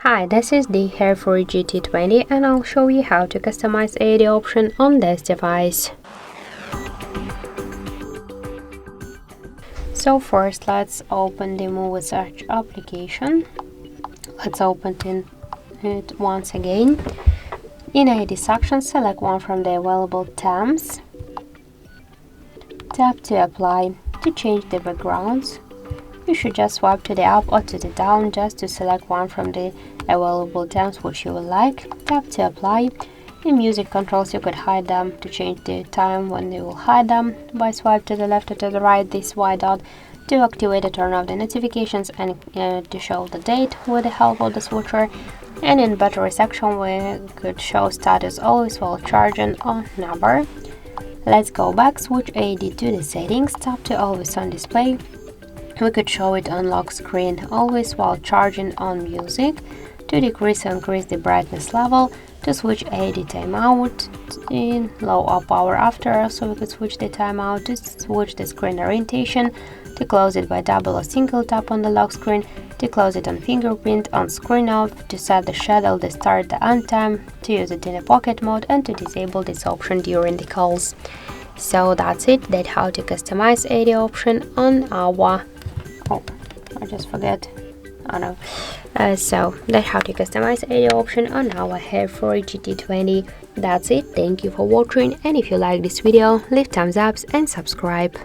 Hi, this is the HAFURY GT20 and I'll show you how to customize AD option on this device. So first let's open the Muviz Edge application. Let's open it once again. In AD section, select one from the available themes. Tap to apply. To change the backgrounds, you should just swipe to the up or to the down just to select one from the available themes which you would like. Tap to apply. In music controls, you could hide them to change the time when you will hide them by swipe to the left or to the right this white dot. To activate or turn off the notifications and to show the date with the help of the switcher. And in battery section, we could show status always while charging or number. Let's go back, switch AD to the settings, tap to always on display. We could show it on lock screen always while charging on music. To decrease or increase the brightness level. To switch AD timeout in low or power after, so we could switch the timeout. To switch the screen orientation. To close it by double or single tap on the lock screen. To close it on fingerprint, on screen off. To set the schedule, the start, the end time. To use it in a pocket mode and to disable this option during the calls. So that's it. That's how to customize AD option on our so that's how to customize AD option on our HAFURY GT20. That's it. Thank you for watching, and if you like this video, leave thumbs up and subscribe.